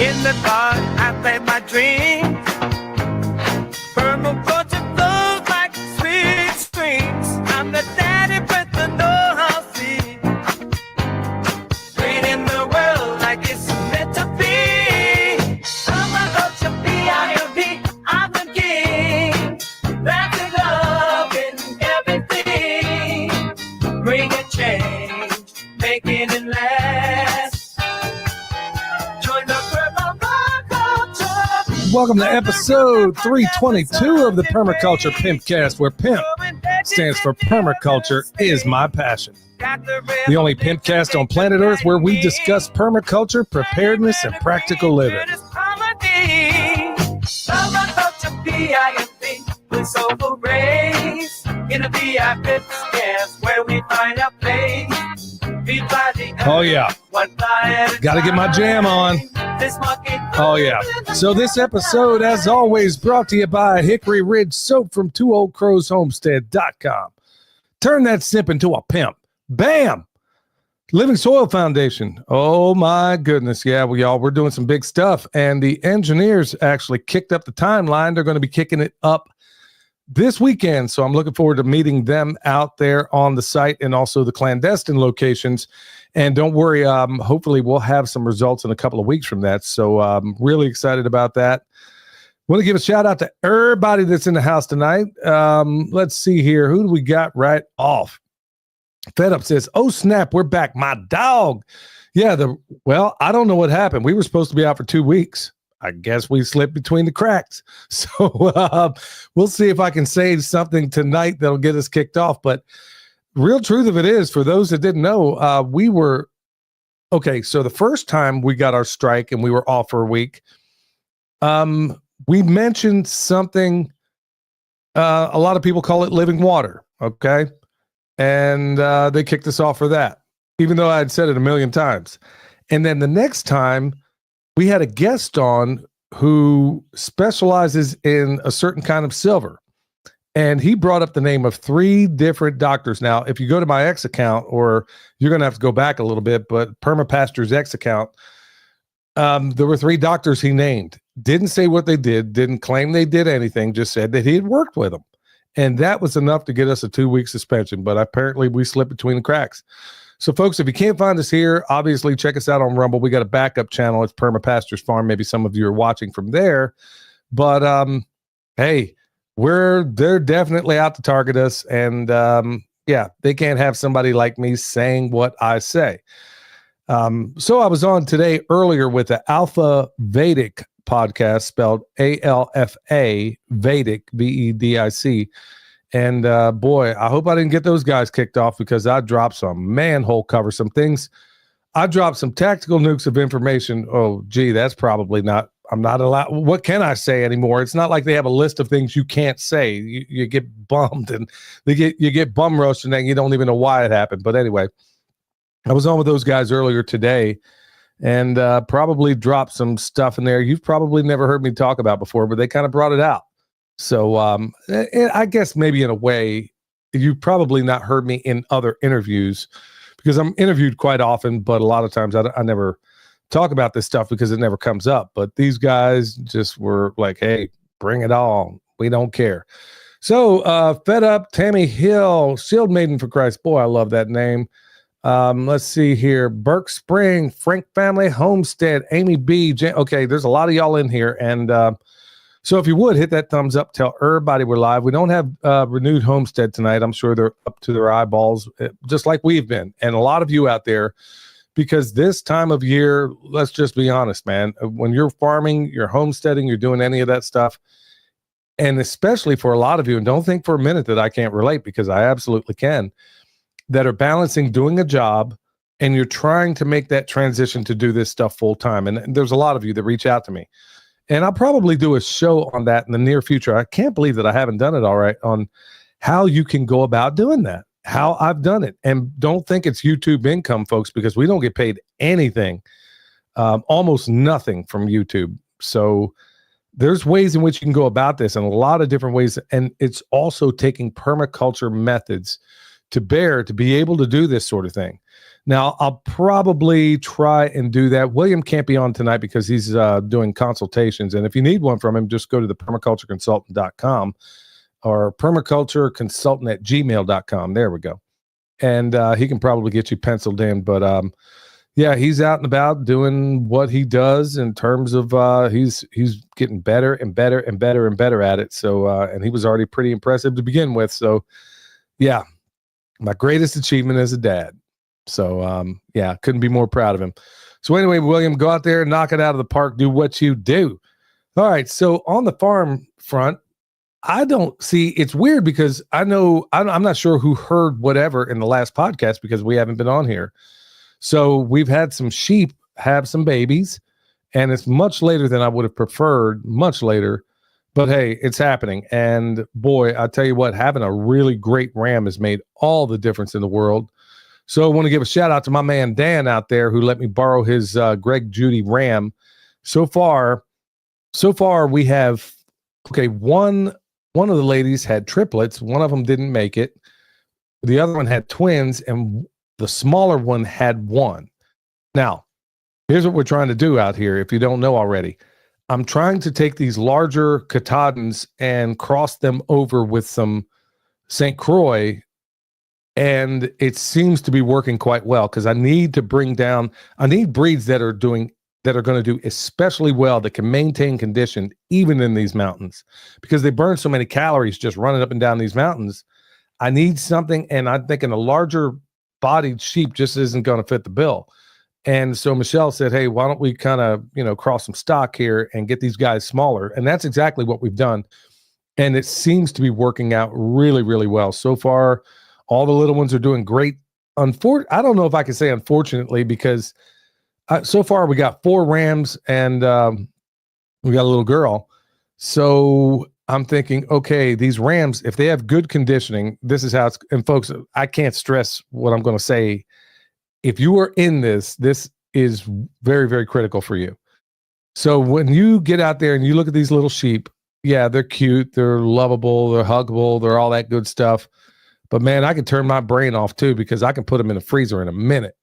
In the dark, I play my dreams. Permaculture flows like sweet streams. I'm the daddy with the know-how seed. Green in the world like it's meant to be. Permaculture, P-I-M-P, I'm the king. That's the love in everything. Bring a change, making it last. Join the permaculture. Welcome to episode 322 of the Permaculture Pimpcast, where PIMP stands for Permaculture is my passion. The only Pimpcast on planet Earth where we discuss permaculture, preparedness, and practical living. Permaculture, P-I-M-P, with soulful rays. In the Pimpcast, where we find our place. Oh yeah, gotta get my jam on. Oh yeah. So this episode, as always, brought to you by Hickory Ridge Soap from TwoOldCrowsHomestead.com. Turn that sip into a pimp. Bam! Living Soil Foundation. Oh my goodness. Yeah, we're doing some big stuff. And the engineers actually kicked up the timeline. They're going to be kicking it up this weekend. So I'm looking forward to meeting them out there on the site and also the clandestine locations. And don't worry, hopefully we'll have some results in a couple of weeks from that. So I'm really excited about that. Want to give a shout out to everybody that's in the house tonight. Let's see here. Who do we got right off? Fed Up says, oh snap, we're back. My dog. Yeah, well, I don't know what happened. We were supposed to be out for 2 weeks. I guess we slipped between the cracks. So we'll see if I can say something tonight that'll get us kicked off. But real truth of it is, for those that didn't know, we were, okay, so the first time we got our strike and we were off for a week, we mentioned something, a lot of people call it living water, okay? And they kicked us off for that, even though I'd said it a million times. And then the next time, we had a guest on who specializes in a certain kind of silver. And he brought up the name of 3 different doctors. Now, if you go to my X account, or you're going to have to go back a little bit, but Permapastor's X account, there were 3 doctors he named. Didn't say what they did, didn't claim they did anything, just said that he had worked with them. And that was enough to get us a 2-week suspension. But apparently we slipped between the cracks. So, folks, if you can't find us here, obviously check us out on Rumble. We got a backup channel. It's Permapastor's Farm. Maybe some of you are watching from there. But, hey, they're definitely out to target us. And, yeah, they can't have somebody like me saying what I say. So I was on today earlier with the Alpha Vedic podcast, spelled A-L-F-A, Vedic, V-E-D-I-C. And boy, I hope I didn't get those guys kicked off, because I dropped some manhole cover, some things. I dropped some tactical nukes of information. Oh, gee, that's probably not, I'm not allowed. What can I say anymore? It's not like they have a list of things you can't say. You get bummed, and you get bum rushed, and then you don't even know why it happened. But anyway, I was on with those guys earlier today, and probably dropped some stuff in there you've probably never heard me talk about before, but they kind of brought it out. So I guess maybe in a way, you've probably not heard me in other interviews, because I'm interviewed quite often, but a lot of times I never talk about this stuff because it never comes up. But these guys just were like, hey, bring it on. We don't care. So Fed Up, Tammy Hill, Shield Maiden for Christ. Boy, I love that name. Let's see here. Burke Spring, Frank Family Homestead, Amy B. Okay, there's a lot of y'all in here. And so if you would, hit that thumbs up, tell everybody we're live. We don't have Renewed Homestead tonight. I'm sure they're up to their eyeballs, just like we've been. And a lot of you out there, because this time of year, let's just be honest, man, when you're farming, you're homesteading, you're doing any of that stuff, and especially for a lot of you, and don't think for a minute that I can't relate, because I absolutely can, that are balancing doing a job, and you're trying to make that transition to do this stuff full time. And there's a lot of you that reach out to me. And I'll probably do a show on that in the near future. I can't believe that I haven't done it all right, on how you can go about doing that, how I've done it. And don't think it's YouTube income, folks, because we don't get paid anything, almost nothing from YouTube. So there's ways in which you can go about this, and a lot of different ways. And it's also taking permaculture methods to bear to be able to do this sort of thing. Now, I'll probably try and do that. William can't be on tonight because he's doing consultations. And if you need one from him, just go to the permacultureconsultant.com or permacultureconsultant@gmail.com. There we go. And he can probably get you penciled in. But yeah, he's out and about doing what he does in terms of he's getting better and better and better and better at it. So and he was already pretty impressive to begin with. So yeah, my greatest achievement as a dad. So yeah, couldn't be more proud of him. So anyway, William, go out there and knock it out of the park. Do what you do. All right. So on the farm front, I don't see, it's weird because I'm not sure who heard whatever in the last podcast because we haven't been on here. So we've had some sheep have some babies, and it's much later than I would have preferred, much later. But hey, it's happening. And boy, I tell you what, having a really great ram has made all the difference in the world. So I want to give a shout out to my man Dan out there who let me borrow his Greg Judy ram. So far we have, okay, one of the ladies had triplets. One of them didn't make it. The other one had twins, and the smaller one had one. Now, here's what we're trying to do out here, if you don't know already. I'm trying to take these larger Katahdins and cross them over with some St. Croix, and it seems to be working quite well because I need breeds that are going to do especially well, that can maintain condition even in these mountains, because they burn so many calories just running up and down these mountains. I need something, and I'm thinking a larger bodied sheep just isn't going to fit the bill. And so Michelle said, hey, why don't we kind of, cross some stock here and get these guys smaller? And that's exactly what we've done. And it seems to be working out really, really well. So far, all the little ones are doing great. I don't know if I can say unfortunately, because so far we got 4 rams and we got a little girl. So I'm thinking, okay, these rams, if they have good conditioning, this is how it's, and folks, I can't stress what I'm going to say. If you are in this is very, very critical for you. So when you get out there and you look at these little sheep, yeah, they're cute, they're lovable, they're huggable, they're all that good stuff. But man, I can turn my brain off too, because I can put them in a freezer in a minute.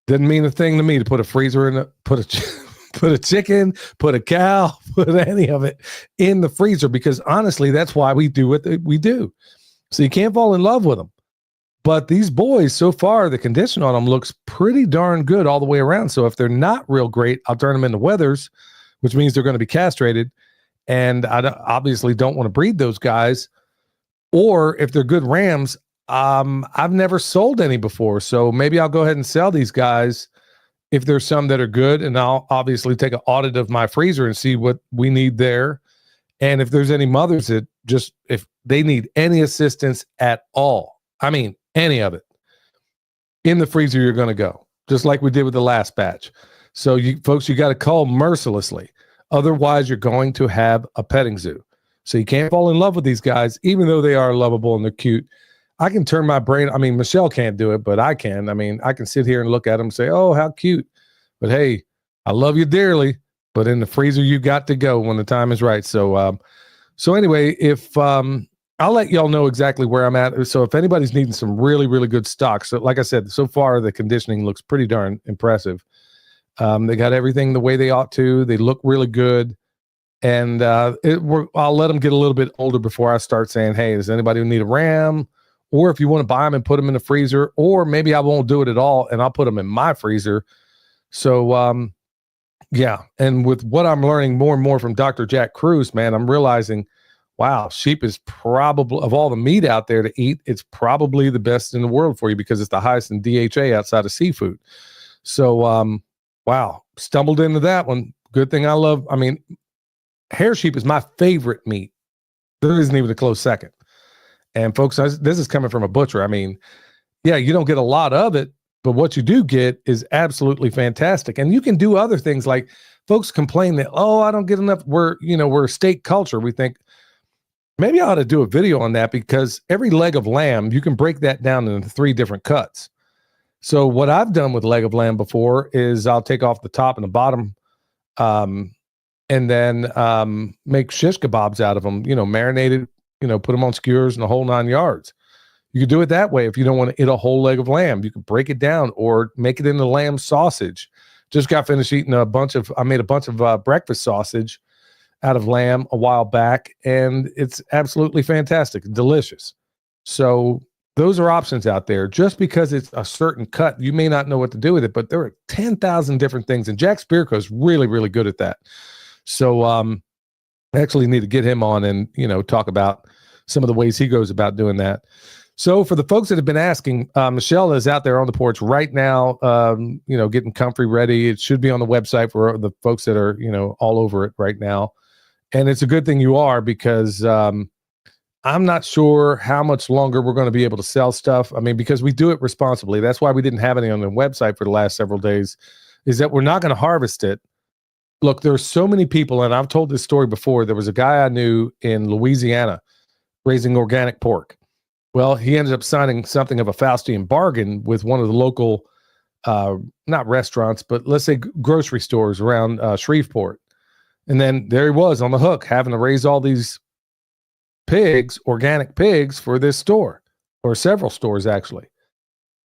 Doesn't mean a thing to me to put a freezer in put a chicken, put a cow, put any of it in the freezer, because honestly, that's why we do what we do. So you can't fall in love with them. But these boys, so far, the condition on them looks pretty darn good all the way around. So if they're not real great, I'll turn them into wethers, which means they're going to be castrated. And I obviously don't want to breed those guys. Or if they're good rams, I've never sold any before. So maybe I'll go ahead and sell these guys if there's some that are good. And I'll obviously take an audit of my freezer and see what we need there. And if there's any mothers that if they need any assistance at all, I mean, any of it, in the freezer, you're going to go, just like we did with the last batch. So you folks, you got to cull mercilessly. Otherwise, you're going to have a petting zoo. So you can't fall in love with these guys, even though they are lovable and they're cute. I can turn my brain. I mean, Michelle can't do it, but I can. I mean, I can sit here and look at them and say, oh, how cute. But hey, I love you dearly, but in the freezer, you got to go when the time is right. So, so anyway, if, I'll let y'all know exactly where I'm at. So if anybody's needing some really, really good stock. So like I said, so far the conditioning looks pretty darn impressive. They got everything the way they ought to. They look really good. And I'll let them get a little bit older before I start saying, hey, does anybody need a ram? Or if you want to buy them and put them in the freezer, or maybe I won't do it at all and I'll put them in my freezer. So, yeah. And with what I'm learning more and more from Dr. Jack Cruz, man, I'm realizing, wow, sheep is probably, of all the meat out there to eat, it's probably the best in the world for you because it's the highest in DHA outside of seafood. So, wow, stumbled into that one. Good thing I love, hair sheep is my favorite meat. There isn't even a close second. And folks, this is coming from a butcher. I mean, yeah, you don't get a lot of it, but what you do get is absolutely fantastic. And you can do other things like folks complain that, oh, I don't get enough. We're a steak culture. We think maybe I ought to do a video on that, because every leg of lamb, you can break that down into 3 different cuts. So what I've done with leg of lamb before is I'll take off the top and the bottom, and then make shish kebabs out of them, marinated, put them on skewers and the whole 9 yards. You could do it that way if you don't want to eat a whole leg of lamb. You could break it down or make it into lamb sausage. Just got finished eating I made a bunch of breakfast sausage out of lamb a while back, and it's absolutely fantastic, delicious. So those are options out there. Just because it's a certain cut, you may not know what to do with it, but there are 10,000 different things, and Jack Spirko is really, really good at that. So I actually need to get him on and, talk about some of the ways he goes about doing that. So for the folks that have been asking, Michelle is out there on the porch right now, getting comfy ready. It should be on the website for the folks that are, all over it right now. And it's a good thing you are, because I'm not sure how much longer we're going to be able to sell stuff. I mean, because we do it responsibly. That's why we didn't have any on the website for the last several days, is that we're not going to harvest it. Look, there's so many people, and I've told this story before. There was a guy I knew in Louisiana raising organic pork. Well, he ended up signing something of a Faustian bargain with one of the local, not restaurants, but let's say grocery stores around Shreveport. And then there he was on the hook, having to raise all these pigs, organic pigs, for this store, or several stores actually.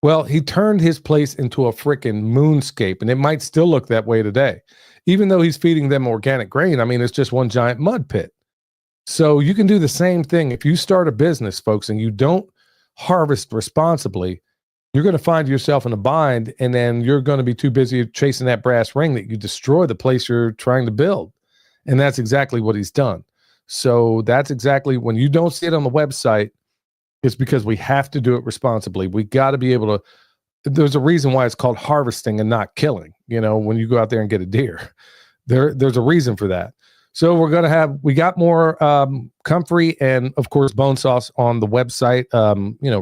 Well, he turned his place into a freaking moonscape, and it might still look that way today. Even though he's feeding them organic grain, I mean, it's just one giant mud pit. So you can do the same thing. If you start a business, folks, and you don't harvest responsibly, you're going to find yourself in a bind, and then you're going to be too busy chasing that brass ring that you destroy the place you're trying to build. And that's exactly what he's done. So that's exactly, when you don't see it on the website, it's because we have to do it responsibly. We got to be able to, there's a reason why it's called harvesting and not killing. When you go out there and get a deer, there's a reason for that. So we got more comfrey and, of course, bone sauce on the website,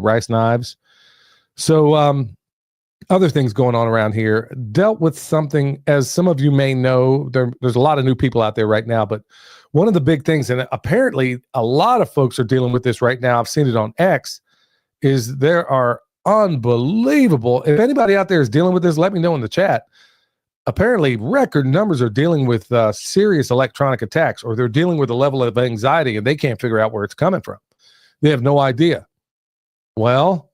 rice knives. So other things going on around here. Dealt with something, as some of you may know, there's a lot of new people out there right now, but one of the big things, and apparently a lot of folks are dealing with this right now, I've seen it on X, is there are unbelievable, if anybody out there is dealing with this, let me know in the chat. Apparently record numbers are dealing with serious electronic attacks, or they're dealing with a level of anxiety and they can't figure out where it's coming from. They have no idea. Well,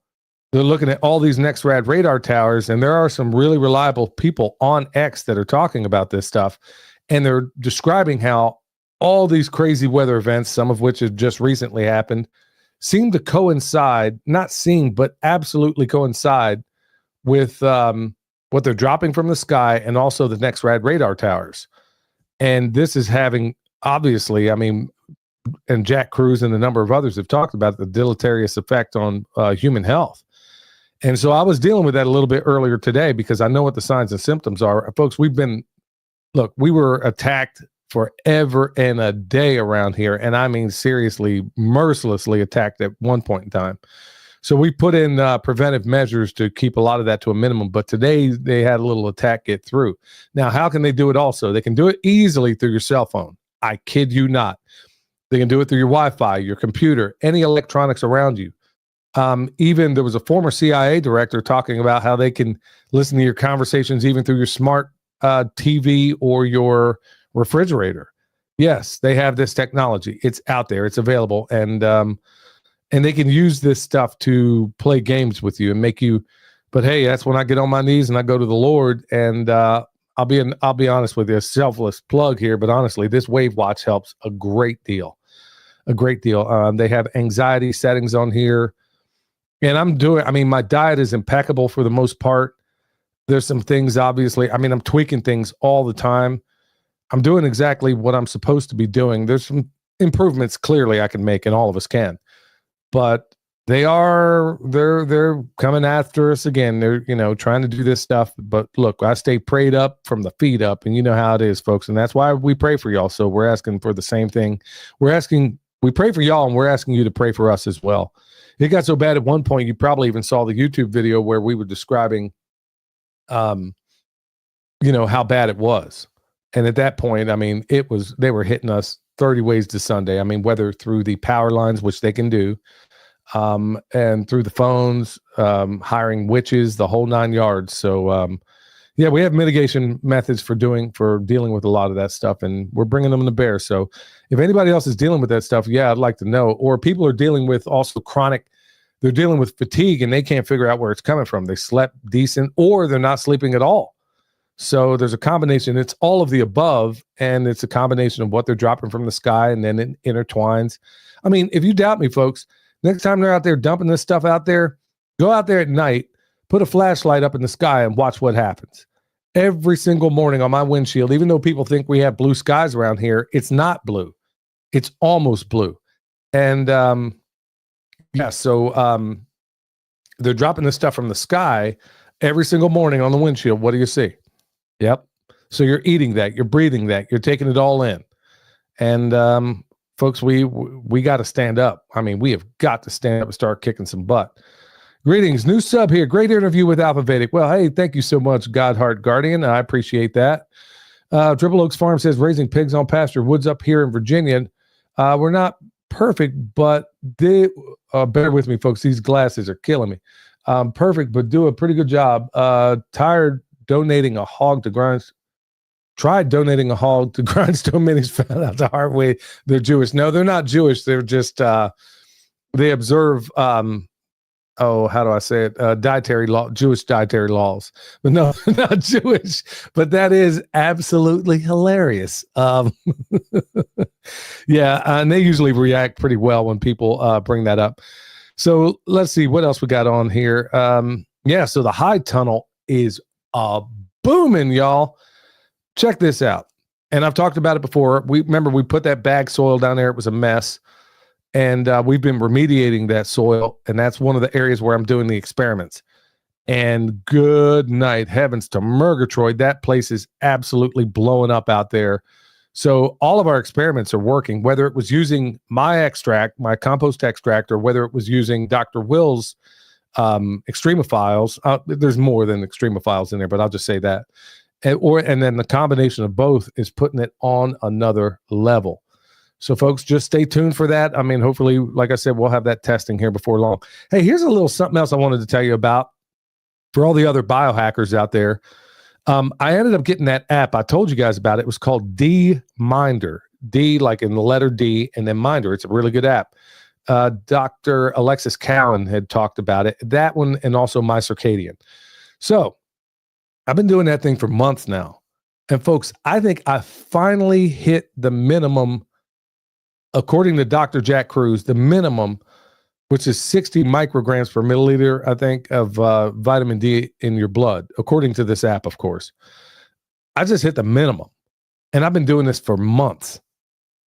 they're looking at all these NextRad radar towers, and there are some really reliable people on X that are talking about this stuff, and they're describing how all these crazy weather events, some of which have just recently happened, seem to coincide, not seem, but absolutely coincide with what they're dropping from the sky, and also the NextRad radar towers. And this is having, obviously, I mean, and Jack Cruz and a number of others have talked about the deleterious effect on human health. And so I was dealing with that a little bit earlier today, because I know what the signs and symptoms are. Folks, we were attacked forever and a day around here. And I mean, seriously, mercilessly attacked at one point in time. So we put in preventive measures to keep a lot of that to a minimum. But today they had a little attack get through. Now, how can they do it also? They can do it easily through your cell phone. I kid you not. They can do it through your Wi-Fi, your computer, any electronics around you. Even there was a former CIA director talking about how they can listen to your conversations even through your smart TV or your refrigerator. Yes, they have this technology. It's out there. It's available. And they can use this stuff to play games with you and make you, but hey, that's when I get on my knees and I go to the Lord. And I'll be honest with you, a selfless plug here, but honestly, this Wave Watch helps a great deal. They have anxiety settings on here. And my diet is impeccable for the most part. There's some things, obviously, I'm tweaking things all the time. I'm doing exactly what I'm supposed to be doing. There's some improvements clearly I can make, and all of us can. But they're coming after us again. They're, trying to do this stuff. But look, I stay prayed up from the feet up, and you know how it is, folks. And that's why we pray for y'all. So we're asking for the same thing. We pray for y'all, and we're asking you to pray for us as well. It got so bad at one point, you probably even saw the YouTube video where we were describing, how bad it was. And at that point, they were hitting us 30 ways to Sunday. Whether through the power lines, which they can do, and through the phones, hiring witches, the whole 9 yards. So, we have mitigation methods for dealing with a lot of that stuff, and we're bringing them to bear. So if anybody else is dealing with that stuff, I'd like to know. Or people are dealing with also chronic, they're dealing with fatigue and they can't figure out where it's coming from. They slept decent or they're not sleeping at all. So there's a combination. It's all of the above, and it's a combination of what they're dropping from the sky, and then it intertwines. I mean, if you doubt me, folks, next time they're out there dumping this stuff out there, go out there at night, put a flashlight up in the sky and watch what happens. Every single morning on my windshield, even though people think we have blue skies around here, it's not blue. It's almost blue. And so they're dropping this stuff from the sky every single morning on the windshield. What do you see? Yep. So you're eating that, you're breathing that, you're taking it all in. And folks, we got to stand up. I mean, we have got to stand up and start kicking some butt. Greetings, new sub here. Great interview with Alpha Vedic. Well, hey, thank you so much, Godheart Guardian. I appreciate that. Triple Oaks Farm says raising pigs on pasture woods up here in Virginia. We're not perfect, but they bear with me, folks. These glasses are killing me. Perfect, but do a pretty good job. Tried donating a hog to Grindstone Minis, found out the hard way they're Jewish. No, they're not Jewish. They're just they observe how do I say it? Jewish dietary laws. But no, not Jewish. But that is absolutely hilarious. Yeah, and they usually react pretty well when people bring that up. So let's see what else we got on here. So the high tunnel is booming, y'all. Check this out. And I've talked about it before. We put that bag soil down there. It was a mess. And we've been remediating that soil. And that's one of the areas where I'm doing the experiments. And good night, heavens to Murgatroyd. That place is absolutely blowing up out there. So all of our experiments are working, whether it was using my extract, my compost extract, or whether it was using Dr. Will's extremophiles. There's more than extremophiles in there, but I'll just say that. And then the combination of both is putting it on another level. So folks, just stay tuned for that. I mean, hopefully, like I said, we'll have that testing here before long. Hey, here's a little something else I wanted to tell you about for all the other biohackers out there. I ended up getting that app. I told you guys about it. It was called D-Minder. D like in the letter D and then Minder. It's a really good app. Dr. Alexis Cowan had talked about it. That one and also My Circadian. So I've been doing that thing for months now. And folks, I think I finally hit the minimum, according to Dr. Jack Cruz, the minimum, which is 60 micrograms per milliliter, I think, of vitamin D in your blood, according to this app, of course. I just hit the minimum. And I've been doing this for months.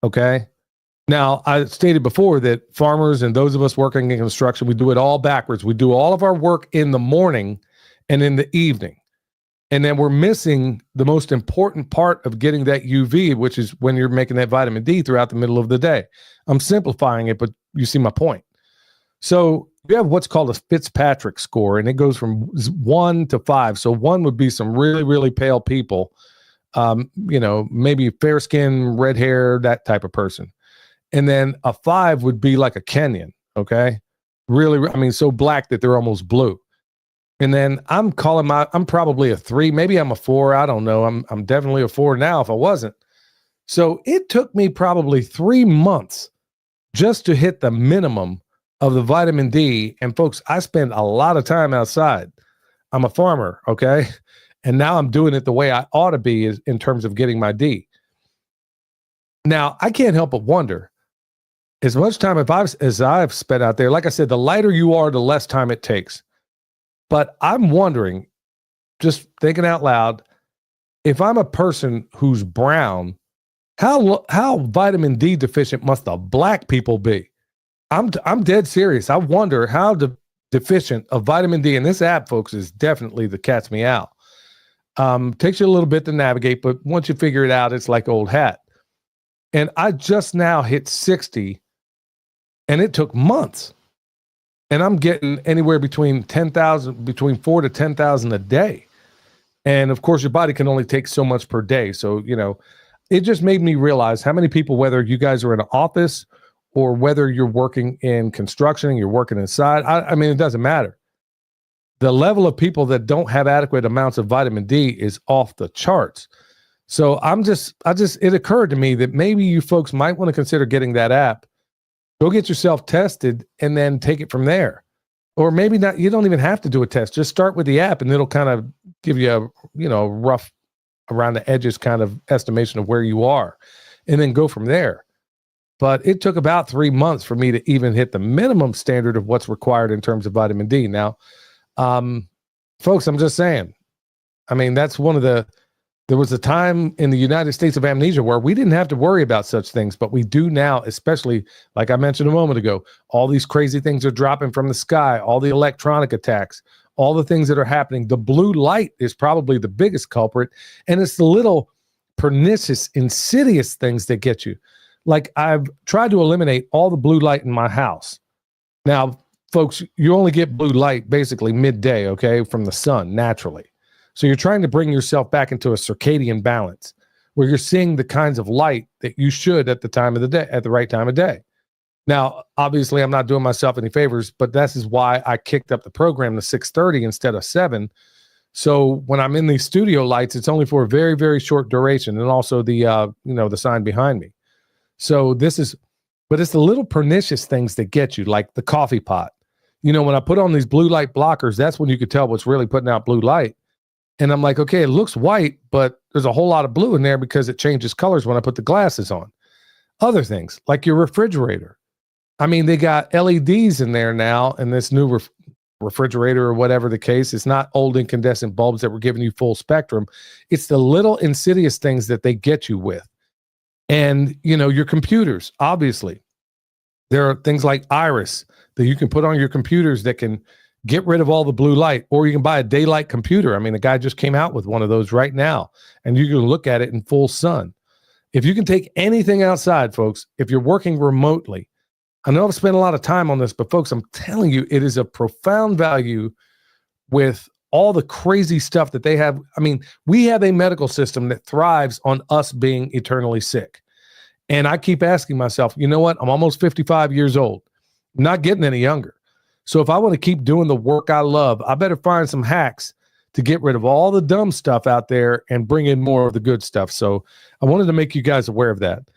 Okay. Now, I stated before that farmers and those of us working in construction, we do it all backwards. We do all of our work in the morning and in the evening. And then we're missing the most important part of getting that UV, which is when you're making that vitamin D throughout the middle of the day. I'm simplifying it, but you see my point. So you have what's called a Fitzpatrick score, and it goes from 1 to 5. So 1 would be some really, really pale people, maybe fair skin, red hair, that type of person. And then a 5 would be like a Kenyan, okay? Really, I mean, so black that they're almost blue. And then I'm probably a 3, maybe I'm a 4, I don't know. I'm definitely a 4 now if I wasn't. So it took me probably 3 months just to hit the minimum of the vitamin D. And folks, I spend a lot of time outside. I'm a farmer, okay? And now I'm doing it the way I ought to be is in terms of getting my D. Now, I can't help but wonder, as much time as I've spent out there, like I said, the lighter you are, the less time it takes. But I'm wondering, just thinking out loud, if I'm a person who's brown, how vitamin D deficient must the black people be? I'm dead serious. I wonder how deficient of vitamin D, and this app, folks, is definitely the cat's me out. Takes you a little bit to navigate, but once you figure it out, it's like old hat. And I just now hit 60, and it took months. And I'm getting anywhere between 4 to 10,000 a day. And of course, your body can only take so much per day. So, it just made me realize how many people, whether you guys are in an office or whether you're working in construction and you're working inside, I mean, it doesn't matter. The level of people that don't have adequate amounts of vitamin D is off the charts. So it occurred to me that maybe you folks might want to consider getting that app. Go get yourself tested and then take it from there. or maybe not. You don't even have to do a test. Just start with the app, and it'll kind of give you a rough around the edges kind of estimation of where you are, and then go from there. But it took about 3 months for me to even hit the minimum standard of what's required in terms of vitamin D. Now, folks, I'm just saying. I mean, that's there was a time in the United States of amnesia where we didn't have to worry about such things, but we do now, especially like I mentioned a moment ago. All these crazy things are dropping from the sky, all the electronic attacks, all the things that are happening. The blue light is probably the biggest culprit, and it's the little pernicious, insidious things that get you. Like, I've tried to eliminate all the blue light in my house. Now, folks, you only get blue light basically midday, okay, from the sun naturally. So you're trying to bring yourself back into a circadian balance where you're seeing the kinds of light that you should at the time of the day, at the right time of day. Now, obviously, I'm not doing myself any favors, but this is why I kicked up the program to 6:30 instead of 7. So when I'm in these studio lights, it's only for a very, very short duration, and also the the sign behind me. So but it's the little pernicious things that get you, like the coffee pot. When I put on these blue light blockers, that's when you could tell what's really putting out blue light. And I'm like, okay, it looks white, but there's a whole lot of blue in there because it changes colors when I put the glasses on. Other things, like your refrigerator. I mean, they got LEDs in there now, and this new refrigerator or whatever the case, it's not old incandescent bulbs that were giving you full spectrum. It's the little insidious things that they get you with. And, your computers, obviously. There are things like Iris that you can put on your computers that can get rid of all the blue light, or you can buy a daylight computer. I mean, the guy just came out with one of those right now, and you can look at it in full sun. If you can take anything outside, folks, if you're working remotely, I know I've spent a lot of time on this, but folks, I'm telling you, it is a profound value with all the crazy stuff that they have. I mean, we have a medical system that thrives on us being eternally sick. And I keep asking myself, you know what? I'm almost 55 years old. I'm not getting any younger. So if I want to keep doing the work I love, I better find some hacks to get rid of all the dumb stuff out there and bring in more of the good stuff. So I wanted to make you guys aware of that.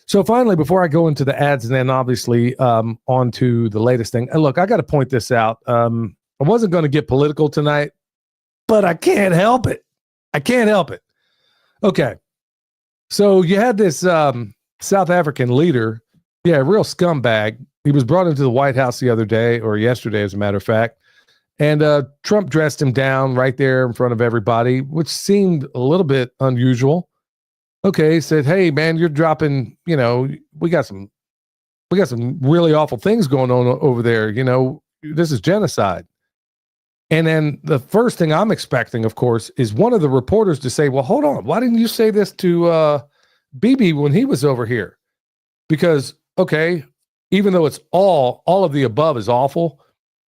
So finally, before I go into the ads and then obviously on to the latest thing, look, I got to point this out. I wasn't going to get political tonight, but I can't help it. I can't help it. Okay. So you had this South African leader, real scumbag. He was brought into the White House the other day, or yesterday, as a matter of fact, and Trump dressed him down right there in front of everybody, which seemed a little bit unusual. Okay, he said, "Hey, man, you're dropping. We got some really awful things going on over there. This is genocide." And then the first thing I'm expecting, of course, is one of the reporters to say, well, hold on. Why didn't you say this to Bibi when he was over here? Because, okay, even though it's all of the above is awful,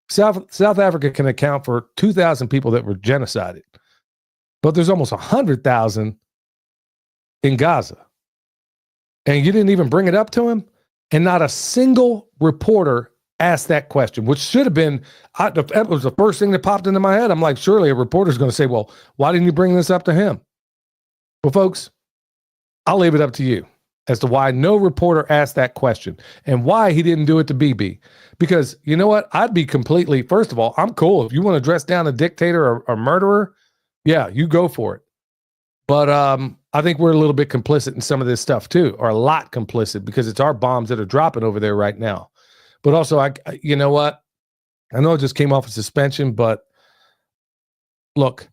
South Africa can account for 2,000 people that were genocided. But there's almost 100,000 in Gaza. And you didn't even bring it up to him? And not a single reporter asked that question, which should have been, that was the first thing that popped into my head. I'm like, surely a reporter's going to say, well, why didn't you bring this up to him? Well, folks, I'll leave it up to you as to why no reporter asked that question and why he didn't do it to Bibi. Because you know what? I'd be completely, first of all, I'm cool. If you want to dress down a dictator or a murderer, yeah, you go for it. But I think we're a little bit complicit in some of this stuff too, or a lot complicit, because it's our bombs that are dropping over there right now. But also, you know what? I know it just came off a suspension, but look,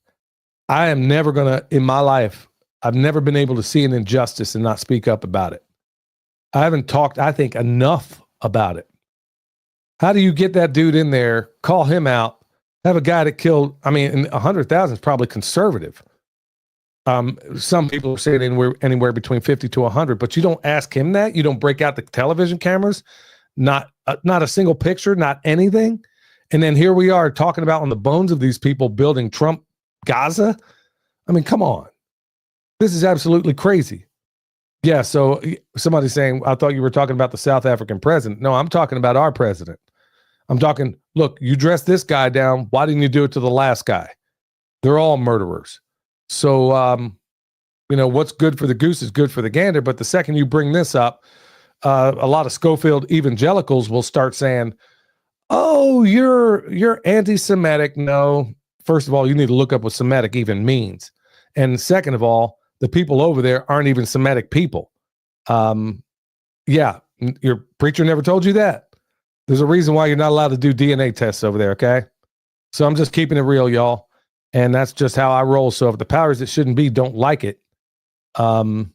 I am never going to, in my life, I've never been able to see an injustice and not speak up about it. I haven't talked, I think, enough about it. How do you get that dude in there, call him out, have a guy that killed, 100,000 is probably conservative. Some people are saying anywhere between 50 to 100, but you don't ask him that. You don't break out the television cameras. Not a single picture, not anything. And then here we are talking about on the bones of these people building Trump Gaza. I mean, come on. This is absolutely crazy. Yeah, so somebody's saying, I thought you were talking about the South African president. No, I'm talking about our president. I'm talking, look, you dressed this guy down. Why didn't you do it to the last guy? They're all murderers. So, what's good for the goose is good for the gander. But the second you bring this up, a lot of Schofield evangelicals will start saying, Oh, you're anti-Semitic. No. First of all, you need to look up what Semitic even means. And second of all, the people over there aren't even Semitic people. Yeah, your preacher never told you that. There's a reason why you're not allowed to do DNA tests over there, okay? So I'm just keeping it real, y'all. And that's just how I roll. So if the powers that shouldn't be don't like it, you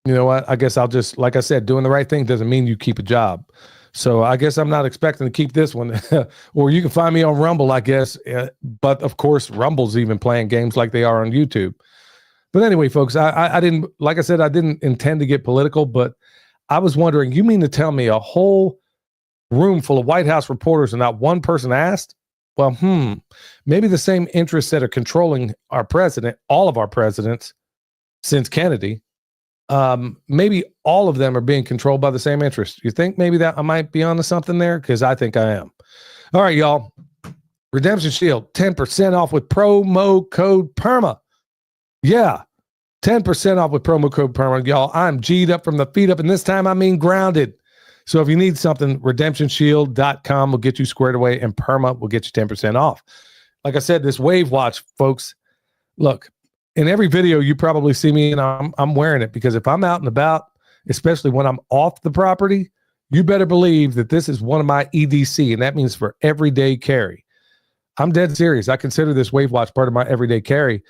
know what? I guess I'll just, like I said, doing the right thing doesn't mean you keep a job. So I guess I'm not expecting to keep this one. Or you can find me on Rumble, I guess. But of course, Rumble's even playing games like they are on YouTube. But anyway, folks, I didn't, like I said, I didn't intend to get political, but I was wondering, you mean to tell me a whole room full of White House reporters and not one person asked? Well, maybe the same interests that are controlling our president, all of our presidents since Kennedy, maybe all of them are being controlled by the same interest. You think maybe that I might be onto something there? Because I think I am. All right, y'all. Redemption Shield, 10% off with promo code PERMA. Yeah, 10% off with promo code PERMA. Y'all, I'm G'd up from the feet up, and this time I mean grounded. So if you need something, redemptionshield.com will get you squared away, and PERMA will get you 10% off. Like I said, this Wave Watch, folks, look, in every video you probably see me, and I'm wearing it because if I'm out and about, especially when I'm off the property, you better believe that this is one of my EDC, and that means for everyday carry. I'm dead serious. I consider this Wave Watch part of my everyday carry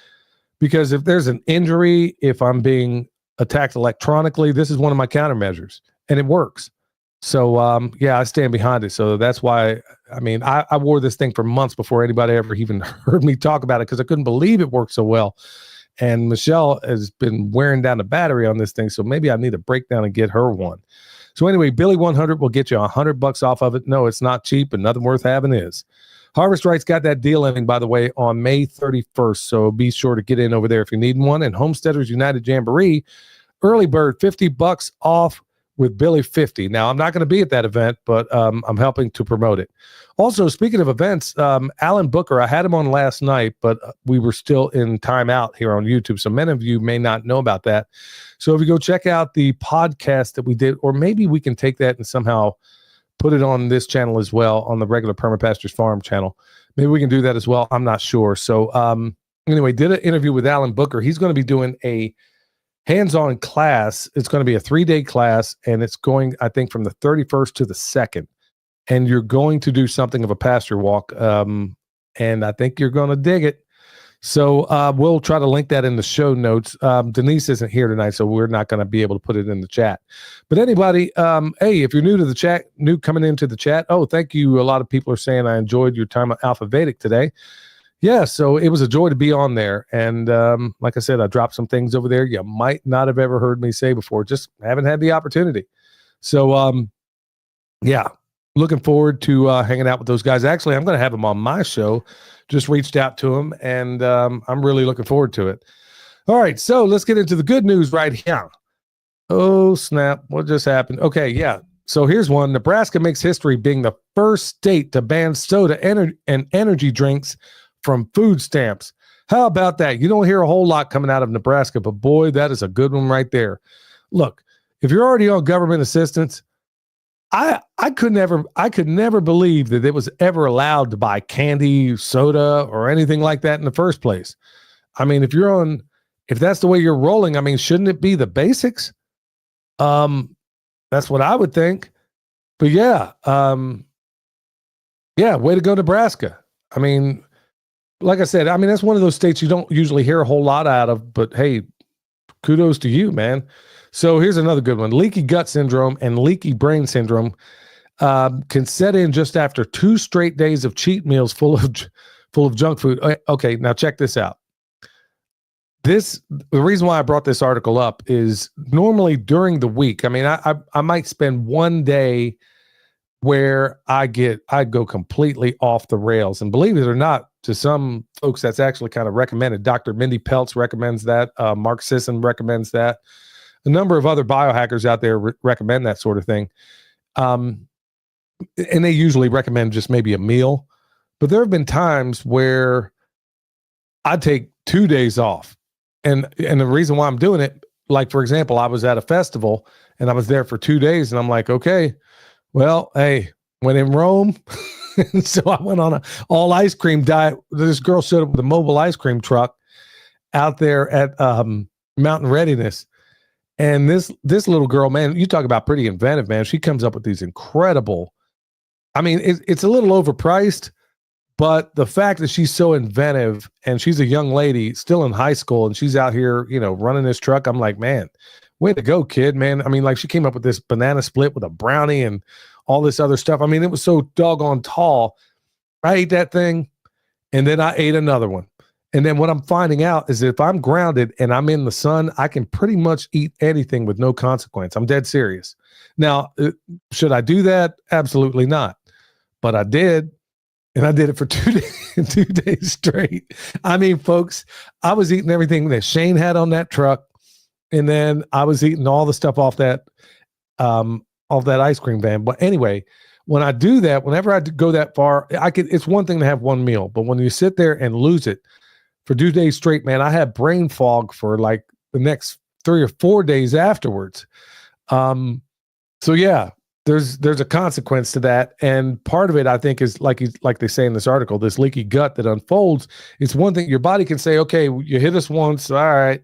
because if there's an injury, if I'm being attacked electronically, this is one of my countermeasures, and it works. So, yeah, I stand behind it. So that's why, I mean, I wore this thing for months before anybody ever even heard me talk about it because I couldn't believe it worked so well. And Michelle has been wearing down the battery on this thing. So maybe I need to break down and get her one. So anyway, Billy 100 will get you $100 off of it. No, it's not cheap, but nothing worth having is. Harvest Right's got that deal ending, by the way, on May 31st. So be sure to get in over there if you need one. And Homesteaders United Jamboree, early bird, $50 off with Billy 50. Now, I'm not going to be at that event, but I'm helping to promote it. Also, speaking of events, Alan Booker, I had him on last night, but we were still in timeout here on YouTube. So many of you may not know about that. So if you go check out the podcast that we did, or maybe we can take that and somehow put it on this channel as well, on the regular Permapastures Farm channel. Maybe we can do that as well. I'm not sure. So anyway, did an interview with Alan Booker. He's going to be doing a hands-on class. It's going to be a 3-day class, and it's going, I think, from the 31st to the 2nd. And you're going to do something of a pasture walk, and I think you're going to dig it. So we'll try to link that in the show notes. Denise isn't here tonight, so we're not going to be able to put it in the chat. But anybody, hey, if you're new to the chat, new coming into the chat, oh, thank you. A lot of people are saying I enjoyed your time at Alpha Vedic today. Yeah, so it was a joy to be on there. And like I said, I dropped some things over there you might not have ever heard me say before. Just haven't had the opportunity. So, yeah, looking forward to hanging out with those guys. Actually, I'm going to have them on my show. Just reached out to them, and I'm really looking forward to it. All right, so let's get into the good news right here. Oh, snap. What just happened? Okay, yeah. So here's one. Nebraska makes history being the first state to ban soda and energy drinks from food stamps. How about that? You don't hear a whole lot coming out of Nebraska, but boy, that is a good one right there. Look, if you're already on government assistance, I could never believe that it was ever allowed to buy candy, soda, or anything like that in the first place. I mean, if that's the way you're rolling, I mean, shouldn't it be the basics? That's what I would think. But yeah, way to go, Nebraska. I mean, like I said, I mean, that's one of those states you don't usually hear a whole lot out of, but hey, kudos to you, man. So here's another good one. Leaky gut syndrome and leaky brain syndrome can set in just after 2 straight days of cheat meals full of junk food. Okay, now check this out. The reason why I brought this article up is normally during the week, I mean, I might spend one day where I go completely off the rails. And believe it or not, to some folks, that's actually kind of recommended. Dr. Mindy Peltz recommends that. Mark Sisson recommends that. A number of other biohackers out there recommend that sort of thing. And they usually recommend just maybe a meal. But there have been times where I take 2 days off. And the reason why I'm doing it, like, for example, I was at a festival and I was there for 2 days and I'm like, okay, well, hey, when in Rome. And so I went on a all ice cream diet. This girl showed up with a mobile ice cream truck out there at Mountain Readiness. And this little girl, man, you talk about pretty inventive, man. She comes up with these incredible, I mean, it's a little overpriced, but the fact that she's so inventive and she's a young lady still in high school and she's out here, running this truck, I'm like, man, way to go, kid, man. I mean, like, she came up with this banana split with a brownie and all this other stuff. I mean, it was so doggone tall. I ate that thing and then I ate another one. And then what I'm finding out is that if I'm grounded and I'm in the sun, I can pretty much eat anything with no consequence. I'm dead serious. Now, should I do that? Absolutely not. But I did. And I did it for 2 days, 2 days straight. I mean, folks, I was eating everything that Shane had on that truck. And then I was eating all the stuff off that ice cream van. But anyway, when I do that, whenever I go that far, it's one thing to have one meal, but when you sit there and lose it for 2 days straight, man, I had brain fog for like the next 3 or 4 days afterwards. So yeah, there's a consequence to that. And part of it, I think, is like they say in this article, this leaky gut that unfolds. It's one thing your body can say, okay, you hit us once. All right,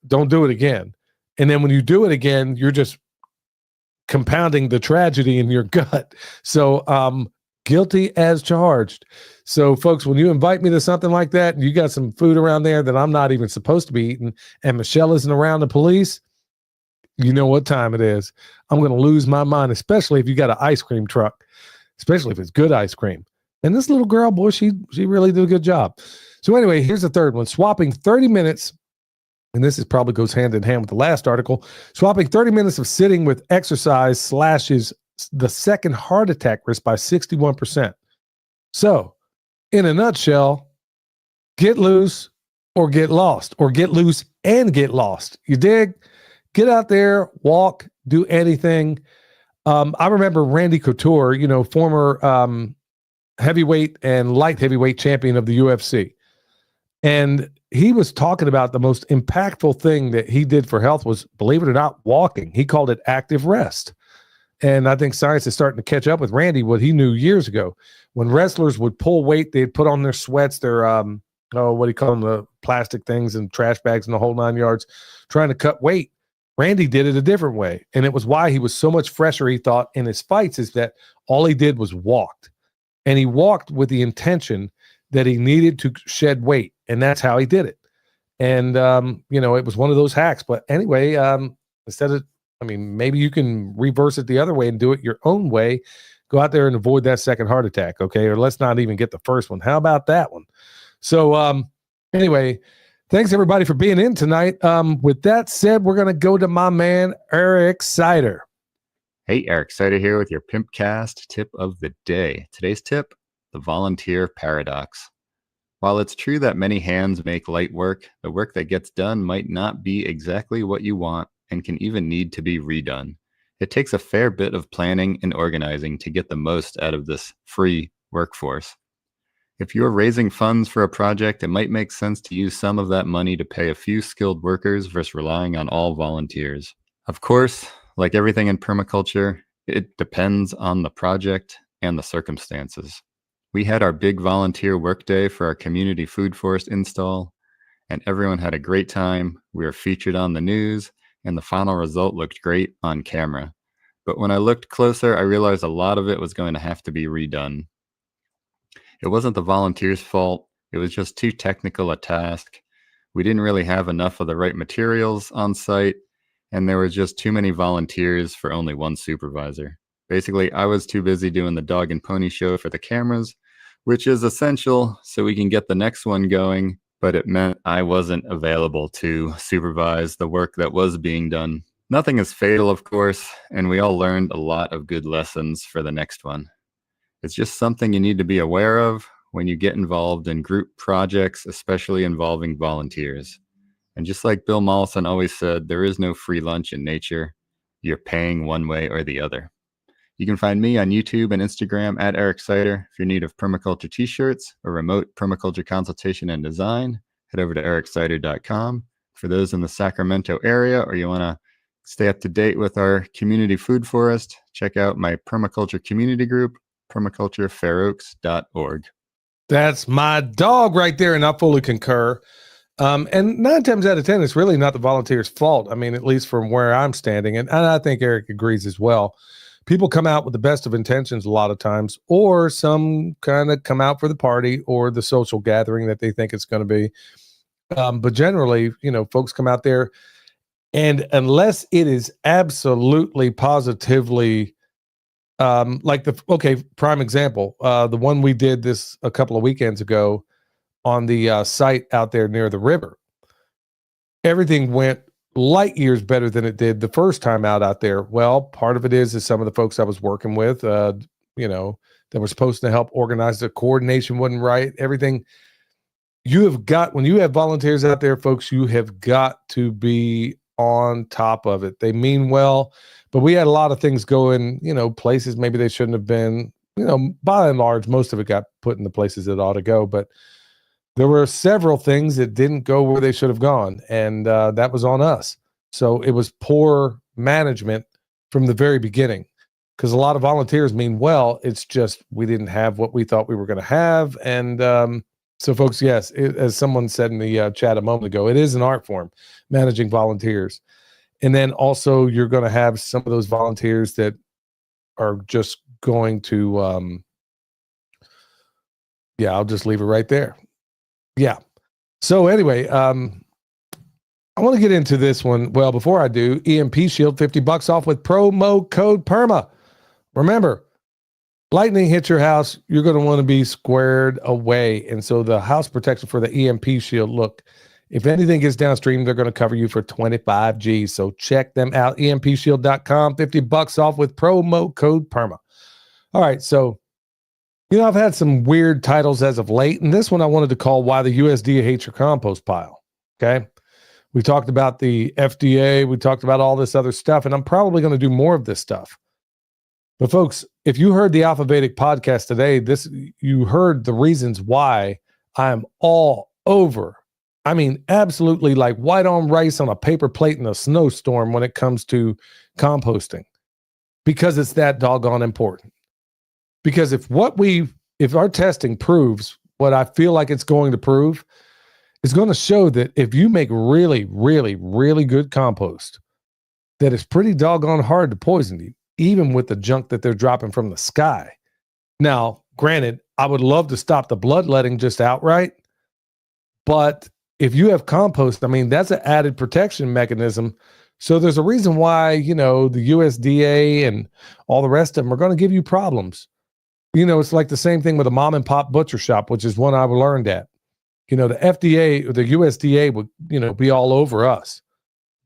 don't do it again. And then when you do it again, you're just compounding the tragedy in your gut. So, guilty as charged. So folks, when you invite me to something like that and you got some food around there that I'm not even supposed to be eating and Michelle isn't around the police, you know what time it is. I'm going to lose my mind, especially if you got an ice cream truck, especially if it's good ice cream. And this little girl, boy, she really did a good job. So anyway, here's the third one, swapping 30 minutes. And this probably goes hand in hand with the last article. Swapping 30 minutes of sitting with exercise slashes the second heart attack risk by 61%. So, in a nutshell, get loose or get lost, or get loose and get lost. You dig? Get out there, walk, do anything. I remember Randy Couture, former heavyweight and light heavyweight champion of the UFC. And he was talking about the most impactful thing that he did for health was, believe it or not, walking. He called it active rest. And I think science is starting to catch up with Randy, what he knew years ago. When wrestlers would pull weight, they'd put on their sweats, their, what do you call them, the plastic things and trash bags and the whole 9 yards, trying to cut weight. Randy did it a different way. And it was why he was so much fresher, he thought, in his fights, is that all he did was walked. And he walked with the intention that he needed to shed weight. And that's how he did it. And, it was one of those hacks. But anyway, instead of, maybe you can reverse it the other way and do it your own way. Go out there and avoid that second heart attack, okay? Or let's not even get the first one. How about that one? So anyway, thanks everybody for being in tonight. With that said, we're going to go to my man, Eric Sider. Hey, Eric Sider here with your Pimpcast tip of the day. Today's tip, the volunteer paradox. While it's true that many hands make light work, the work that gets done might not be exactly what you want and can even need to be redone. It takes a fair bit of planning and organizing to get the most out of this free workforce. If you're raising funds for a project, it might make sense to use some of that money to pay a few skilled workers versus relying on all volunteers. Of course, like everything in permaculture, it depends on the project and the circumstances. We had our big volunteer workday for our community food forest install, and everyone had a great time. We were featured on the news, and the final result looked great on camera. But when I looked closer, I realized a lot of it was going to have to be redone. It wasn't the volunteers' fault. It was just too technical a task. We didn't really have enough of the right materials on site, and there were just too many volunteers for only one supervisor. Basically, I was too busy doing the dog and pony show for the cameras, which is essential so we can get the next one going, but it meant I wasn't available to supervise the work that was being done. Nothing is fatal, of course, and we all learned a lot of good lessons for the next one. It's just something you need to be aware of when you get involved in group projects, especially involving volunteers. And just like Bill Mollison always said, there is no free lunch in nature. You're paying one way or the other. You can find me on YouTube and Instagram at Eric Sider. If you're in need of permaculture t-shirts or remote permaculture consultation and design, head over to ericsider.com. For those in the Sacramento area, or you want to Stay up to date with our community food forest. Check out my permaculture community group, permaculturefairoaks.org. That's my dog right there, and I fully concur. And 9 times out of 10, it's really not the volunteers' fault. I mean, at least from where I'm standing, and I think Eric agrees as well. People come out with the best of intentions a lot of times, or some kind of come out for the party or the social gathering that they think it's going to be. But generally, folks come out there, and unless it is absolutely positively prime example, the one we did this a couple of weekends ago on the site out there near the river, everything went light years better than it did the first time out there. Well, part of it is some of the folks I was working with, that were supposed to help organize, the coordination wasn't right. Everything when you have volunteers out there, folks, you have got to be on top of it. They mean well, but we had a lot of things going, places maybe they shouldn't have been, by and large, most of it got put in the places it ought to go, but there were several things that didn't go where they should have gone, and that was on us. So it was poor management from the very beginning, because a lot of volunteers mean well. It's just we didn't have what we thought we were going to have. And so, folks, yes, as someone said in the chat a moment ago, it is an art form, managing volunteers. And then also you're going to have some of those volunteers that are just going to, I'll just leave it right there. Yeah. So anyway, I want to get into this one. Well, before I do, EMP Shield, $50 off with promo code PERMA. Remember, lightning hits your house, you're going to want to be squared away. And so the house protection for the EMP Shield, look, if anything gets downstream, they're going to cover you for 25 G's. So check them out, empshield.com, $50 off with promo code PERMA. All right, so I've had some weird titles as of late, and this one I wanted to call Why the USDA Hates Your Compost Pile. Okay. We talked about the FDA. We talked about all this other stuff, and I'm probably going to do more of this stuff. But folks, if you heard the Alpha Vedic podcast today, you heard the reasons why I'm all over. I mean, absolutely like white on rice on a paper plate in a snowstorm when it comes to composting, because it's that doggone important. Because if our testing proves what I feel like it's going to prove, it's going to show that if you make really, really, really good compost, that it's pretty doggone hard to poison you, even with the junk that they're dropping from the sky. Now, granted, I would love to stop the bloodletting just outright, but if you have compost, I mean, that's an added protection mechanism. So there's a reason why, the USDA and all the rest of them are going to give you problems. It's like the same thing with a mom and pop butcher shop, which is one I learned at. The FDA or the USDA would, be all over us.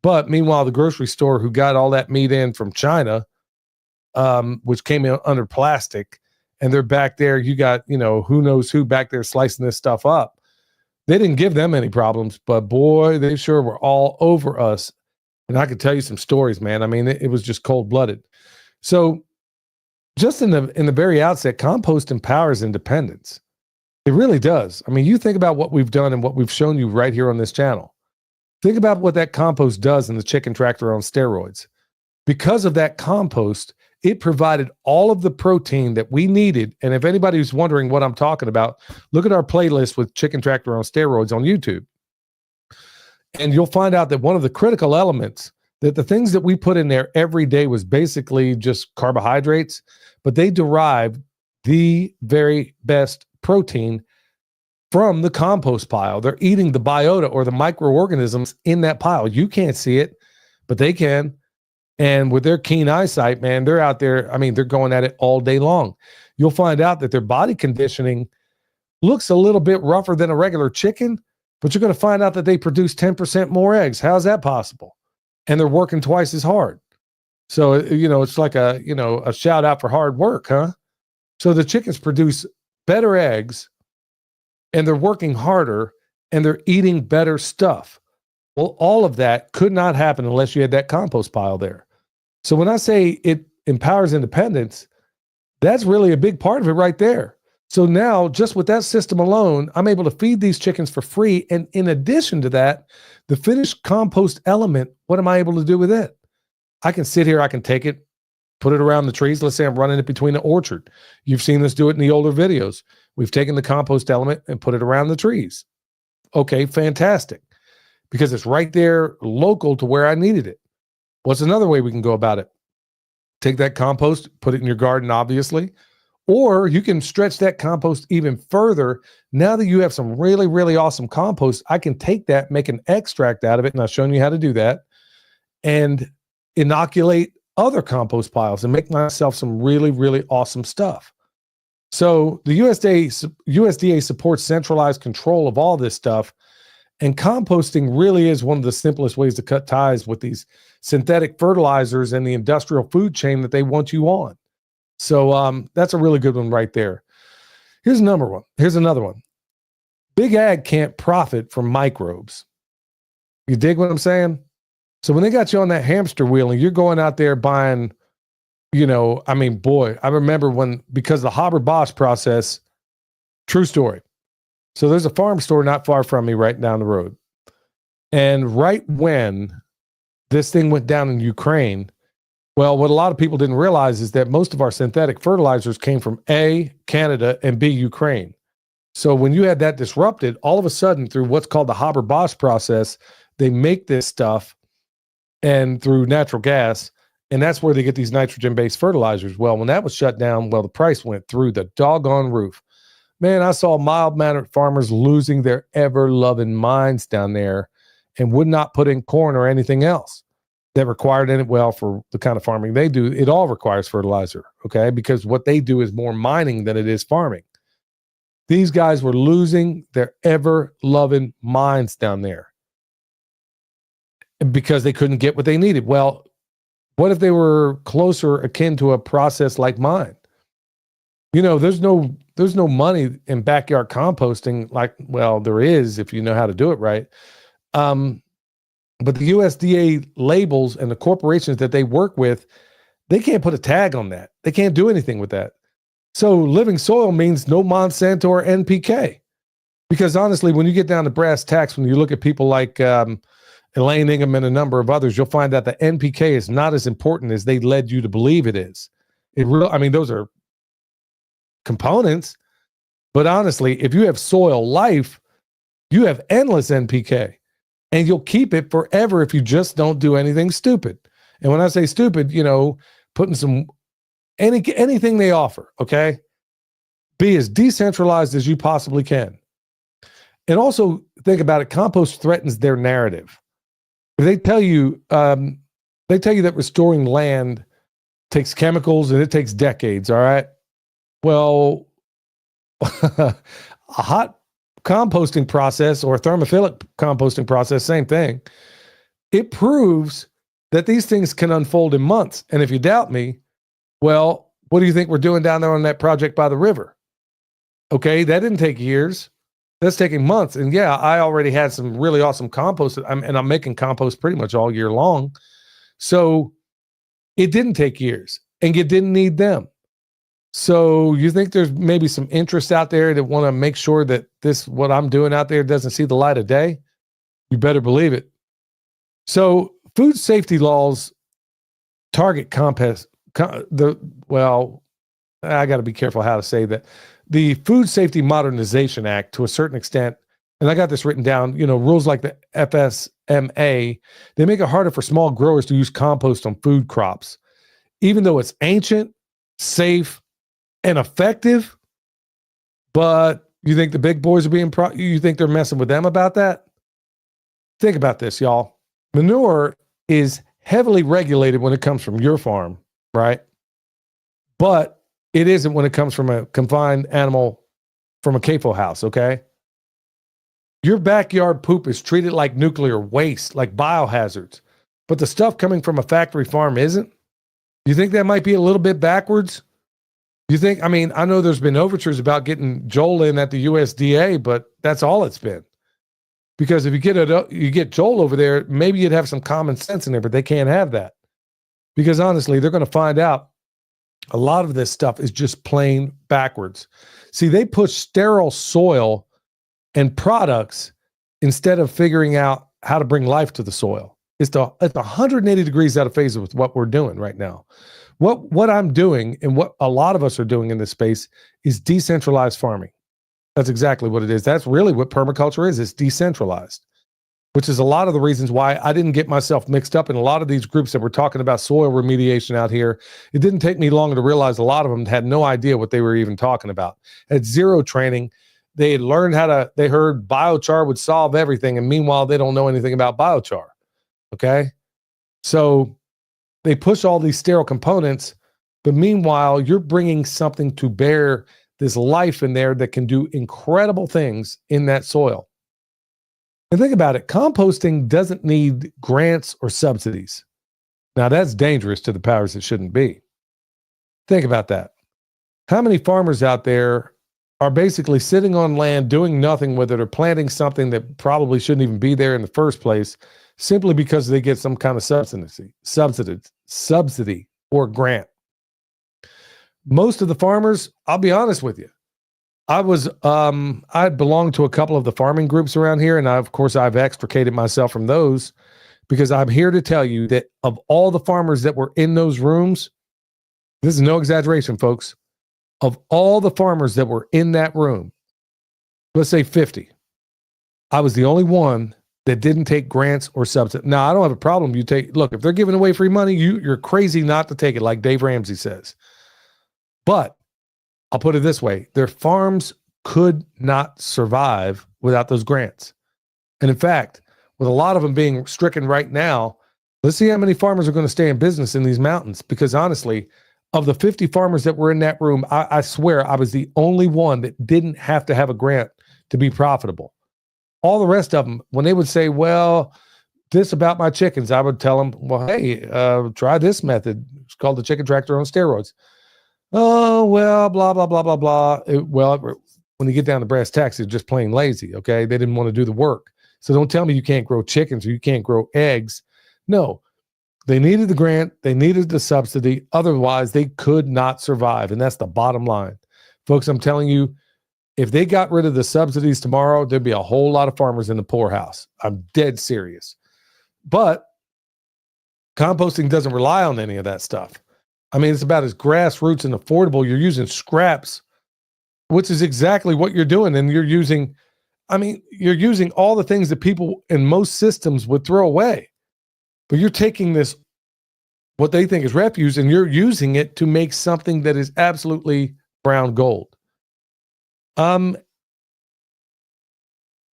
But meanwhile, the grocery store who got all that meat in from China, which came in under plastic, and they're back there, you got, who knows who back there slicing this stuff up. They didn't give them any problems, but boy, they sure were all over us. And I could tell you some stories, man. I mean, it was just cold-blooded. So just in the very outset, compost empowers independence. It really does. I mean, you think about what we've done and what we've shown you right here on this channel. Think about what that compost does in the chicken tractor on steroids. Because of that compost, it provided all of the protein that we needed. And if anybody's wondering what I'm talking about, look at our playlist with Chicken Tractor on Steroids on YouTube. And you'll find out that one of the critical elements, that the things that we put in there every day was basically just carbohydrates, but they derived the very best protein from the compost pile. They're eating the biota or the microorganisms in that pile. You can't see it, but they can. And with their keen eyesight, man, they're out there. I mean, they're going at it all day long. You'll find out that their body conditioning looks a little bit rougher than a regular chicken, but you're going to find out that they produce 10% more eggs. How's that possible? And they're working twice as hard. So, it's like a shout out for hard work, huh? So the chickens produce better eggs, and they're working harder, and they're eating better stuff. Well, all of that could not happen unless you had that compost pile there. So when I say it empowers independence, that's really a big part of it right there. So now, just with that system alone, I'm able to feed these chickens for free. And in addition to that, the finished compost element, what am I able to do with it? I can sit here, I can take it, put it around the trees. Let's say I'm running it between the orchard. You've seen us do it in the older videos. We've taken the compost element and put it around the trees. Okay, fantastic. Because it's right there local to where I needed it. What's another way we can go about it? Take that compost, put it in your garden, obviously, or you can stretch that compost even further. Now that you have some really, really awesome compost, I can take that, make an extract out of it, and I've shown you how to do that, and inoculate other compost piles and make myself some really, really awesome stuff. So the USDA supports centralized control of all this stuff, and composting really is one of the simplest ways to cut ties with these synthetic fertilizers and the industrial food chain that they want you on. So that's a really good one right there. Here's another one. Big ag can't profit from microbes. You dig what I'm saying? So when they got you on that hamster wheel and you're going out there buying, I remember because the Haber-Bosch process, true story. So there's a farm store not far from me right down the road. And right when this thing went down in Ukraine, well, what a lot of people didn't realize is that most of our synthetic fertilizers came from A, Canada, and B, Ukraine. So when you had that disrupted, all of a sudden through what's called the Haber-Bosch process, they make this stuff and through natural gas, and that's where they get these nitrogen-based fertilizers. Well, when that was shut down, the price went through the doggone roof. Man, I saw mild-mannered farmers losing their ever-loving minds down there and would not put in corn or anything else that required it. Well, for the kind of farming they do, it all requires fertilizer, okay? Because what they do is more mining than it is farming. These guys were losing their ever-loving minds down there because they couldn't get what they needed. Well, what if they were closer akin to a process like mine? There's no money in backyard composting there is if you know how to do it right. But the USDA labels and the corporations that they work with, they can't put a tag on that. They can't do anything with that. So living soil means no Monsanto or NPK. Because honestly, when you get down to brass tacks, when you look at people like Elaine Ingham and a number of others, you'll find that the NPK is not as important as they led you to believe it is. Those are components, but honestly, if you have soil life, you have endless NPK, and you'll keep it forever if you just don't do anything stupid. And when I say stupid, putting some anything they offer, okay? Be as decentralized as you possibly can. And also think about it, compost threatens their narrative. They tell you that restoring land takes chemicals and it takes decades, all right? Well, a hot composting process or a thermophilic composting process, same thing. It proves that these things can unfold in months. And if you doubt me, well, what do you think we're doing down there on that project by the river? Okay, that didn't take years. That's taking months. And yeah, I already had some really awesome compost, and I'm making compost pretty much all year long. So it didn't take years, and you didn't need them. So you think there's maybe some interest out there that want to make sure that what I'm doing out there doesn't see the light of day? You better believe it. So food safety laws target compost. I got to be careful how to say that. The Food Safety Modernization Act, to a certain extent, and I got this written down, rules like the FSMA, they make it harder for small growers to use compost on food crops. Even though it's ancient, safe, and effective, but you think the big boys are you think they're messing with them about that? Think about this, y'all. Manure is heavily regulated when it comes from your farm, right? But it isn't when it comes from a confined animal from a CAFO house, okay? Your backyard poop is treated like nuclear waste, like biohazards, but the stuff coming from a factory farm isn't? You think that might be a little bit backwards? You think, I know there's been overtures about getting Joel in at the USDA, but that's all it's been. Because if you get Joel over there, maybe you'd have some common sense in there, but they can't have that. Because honestly, they're going to find out a lot of this stuff is just plain backwards. See, they push sterile soil and products instead of figuring out how to bring life to the soil. It's 180 degrees out of phase with what we're doing right now. What I'm doing and what a lot of us are doing in this space is decentralized farming. That's exactly what it is. That's really what permaculture is. It's decentralized, which is a lot of the reasons why I didn't get myself mixed up in a lot of these groups that were talking about soil remediation out here. It didn't take me long to realize a lot of them had no idea what they were even talking about. At zero training, they had learned they heard biochar would solve everything. And meanwhile, they don't know anything about biochar. Okay. So they push all these sterile components, but meanwhile, you're bringing something to bear, this life in there that can do incredible things in that soil. And think about it, composting doesn't need grants or subsidies. Now, that's dangerous to the powers that shouldn't be. Think about that. How many farmers out there are basically sitting on land, doing nothing with it, or planting something that probably shouldn't even be there in the first place, simply because they get some kind of subsidy or grant? Most of the farmers, I'll be honest with you, I belonged to a couple of the farming groups around here, and of course I've extricated myself from those, because I'm here to tell you that of all the farmers that were in those rooms, this is no exaggeration, folks, of all the farmers that were in that room, let's say 50, I was the only one that didn't take grants or subsidies. Now, I don't have a problem. Look, if they're giving away free money, you're crazy not to take it, like Dave Ramsey says. But I'll put it this way, their farms could not survive without those grants. And in fact, with a lot of them being stricken right now, let's see how many farmers are going to stay in business in these mountains. Because honestly, of the 50 farmers that were in that room, I swear I was the only one that didn't have to have a grant to be profitable. All the rest of them, when they would say, well, this about my chickens, I would tell them, well, hey, try this method. It's called the chicken tractor on steroids. Oh, well, blah, blah, blah, blah, blah. When you get down to brass tacks, they're just plain lazy, okay? They didn't want to do the work. So don't tell me you can't grow chickens or you can't grow eggs. No, they needed the grant. They needed the subsidy. Otherwise, they could not survive. And that's the bottom line. Folks, I'm telling you, if they got rid of the subsidies tomorrow, there'd be a whole lot of farmers in the poorhouse. I'm dead serious. But composting doesn't rely on any of that stuff. I mean, it's about as grassroots and affordable. You're using scraps, which is exactly what you're doing. And you're using all the things that people in most systems would throw away. But you're taking this, what they think is refuse, and you're using it to make something that is absolutely brown gold.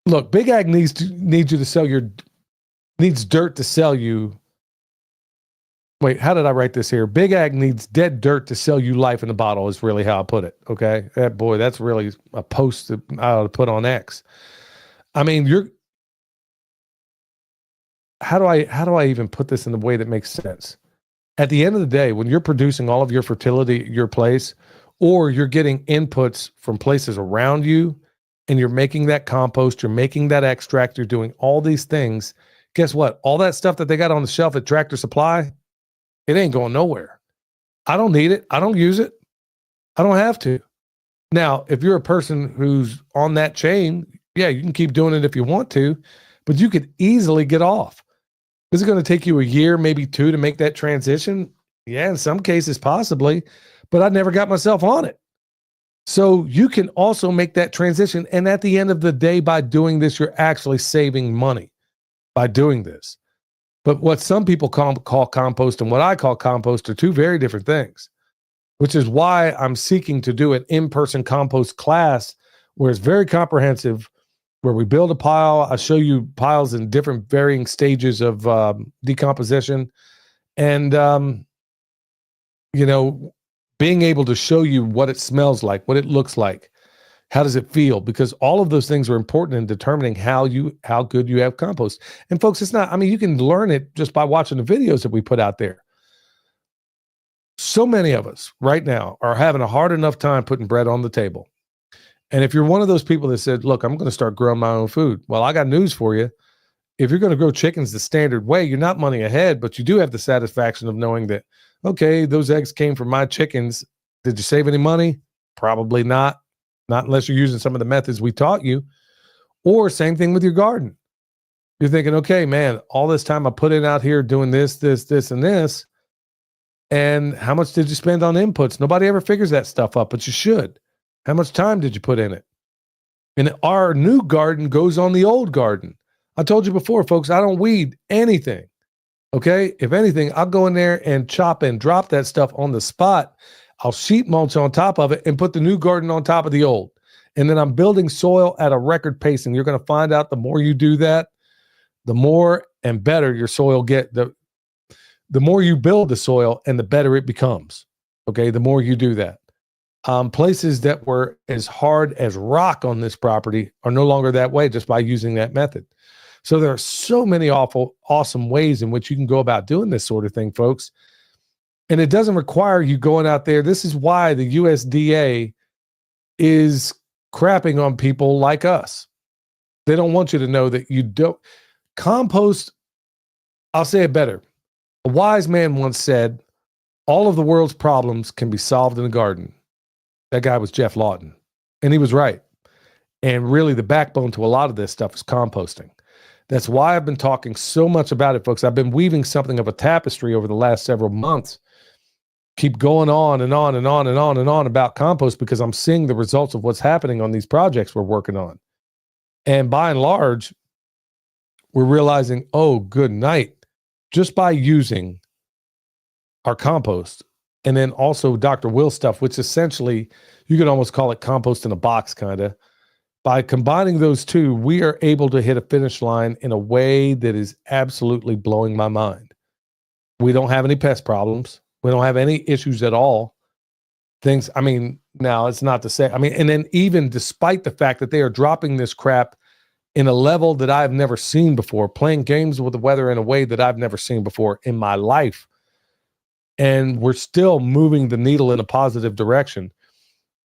Look, Big Ag needs dirt to sell you. Wait, how did I write this here? Big Ag needs dead dirt to sell you life in a bottle is really how I put it. Okay. That's really a post that I ought to put on X. I mean, how do I even put this in the way that makes sense? At the end of the day, when you're producing all of your fertility at your place, or you're getting inputs from places around you, and you're making that compost, you're making that extract, you're doing all these things, guess what? All that stuff that they got on the shelf at Tractor Supply, it ain't going nowhere. I don't need it. I don't use it. I don't have to. Now, if you're a person who's on that chain, yeah, you can keep doing it if you want to, but you could easily get off. Is it going to take you a year, maybe 2 to make that transition? Yeah, in some cases, possibly, but I never got myself on it. So you can also make that transition. And at the end of the day, by doing this, you're actually saving money by doing this. But what some people call compost and what I call compost are two very different things, which is why I'm seeking to do an in-person compost class where it's very comprehensive, where we build a pile. I show you piles in different varying stages of decomposition. And, being able to show you what it smells like, what it looks like, how does it feel? Because all of those things are important in determining how good you have compost. And folks, you can learn it just by watching the videos that we put out there. So many of us right now are having a hard enough time putting bread on the table. And if you're one of those people that said, look, I'm going to start growing my own food. Well, I got news for you. If you're going to grow chickens the standard way, you're not money ahead, but you do have the satisfaction of knowing that, okay, those eggs came from my chickens. Did you save any money? Probably not. Not unless you're using some of the methods we taught you. Or same thing with your garden. You're thinking, okay, man, all this time I put in out here doing this, and this. And how much did you spend on inputs? Nobody ever figures that stuff up, but you should. How much time did you put in it? And our new garden goes on the old garden. I told you before, folks, I don't weed anything. Okay? If anything, I'll go in there and chop and drop that stuff on the spot. I'll sheet mulch on top of it and put the new garden on top of the old. And then I'm building soil at a record pace. And you're going to find out the more you do that, the more and better your soil get. The more you build the soil and the better it becomes. Okay, the more you do that. Places that were as hard as rock on this property are no longer that way just by using that method. So there are so many awesome ways in which you can go about doing this sort of thing, folks. And it doesn't require you going out there. This is why the USDA is crapping on people like us. They don't want you to know that you don't. Compost, I'll say it better. A wise man once said, all of the world's problems can be solved in a garden. That guy was Jeff Lawton. And he was right. And really the backbone to a lot of this stuff is composting. That's why I've been talking so much about it, folks. I've been weaving something of a tapestry over the last several months. Keep going on and on and on and on and on about compost because I'm seeing the results of what's happening on these projects we're working on. And by and large, we're realizing, oh, good night. Just by using our compost and then also Dr. Will stuff, which essentially you could almost call it compost in a box, kind of. By combining those two, we are able to hit a finish line in a way that is absolutely blowing my mind. We don't have any pest problems. We don't have any issues at all. Now it's not to say, and then even despite the fact that they are dropping this crap in a level that I've never seen before, playing games with the weather in a way that I've never seen before in my life. And we're still moving the needle in a positive direction.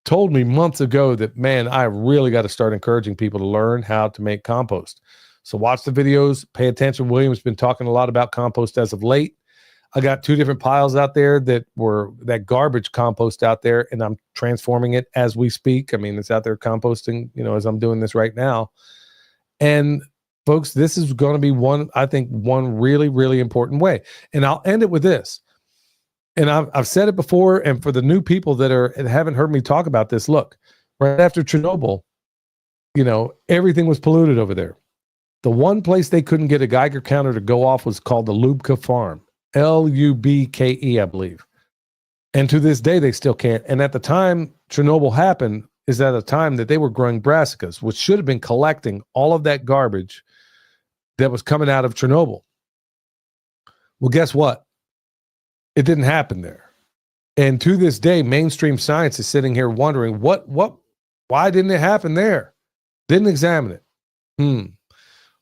Told me months ago that, man, I really got to start encouraging people to learn how to make compost. So watch the videos, pay attention. William's been talking a lot about compost as of late. I got 2 different piles out there that garbage compost out there, and I'm transforming it as we speak. It's out there composting, as I'm doing this right now. And folks, this is going to be one really, really important way. And I'll end it with this. And I've said it before, and for the new people that haven't heard me talk about this, look, right after Chernobyl, everything was polluted over there. The one place they couldn't get a Geiger counter to go off was called the Lubke Farm, Lubke, I believe. And to this day, they still can't. And at the time Chernobyl happened, is at a time that they were growing brassicas, which should have been collecting all of that garbage that was coming out of Chernobyl. Well, guess what? It didn't happen there. And to this day, mainstream science is sitting here wondering why didn't it happen there? Didn't examine it.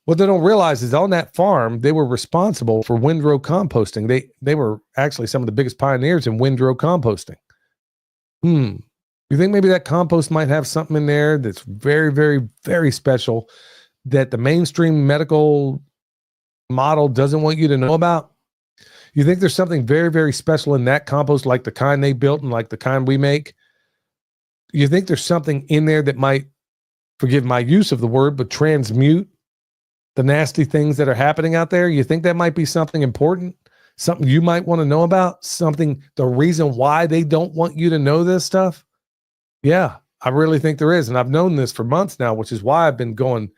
What they don't realize is on that farm, they were responsible for windrow composting. They were actually some of the biggest pioneers in windrow composting. You think maybe that compost might have something in there that's very, very, very special that the mainstream medical model doesn't want you to know about? You think there's something very, very special in that compost, like the kind they built and like the kind we make? You think there's something in there that might, forgive my use of the word, but transmute the nasty things that are happening out there? You think that might be something important? Something you might want to know about? The reason why they don't want you to know this stuff? Yeah, I really think there is. And I've known this for months now, which is why I've been going,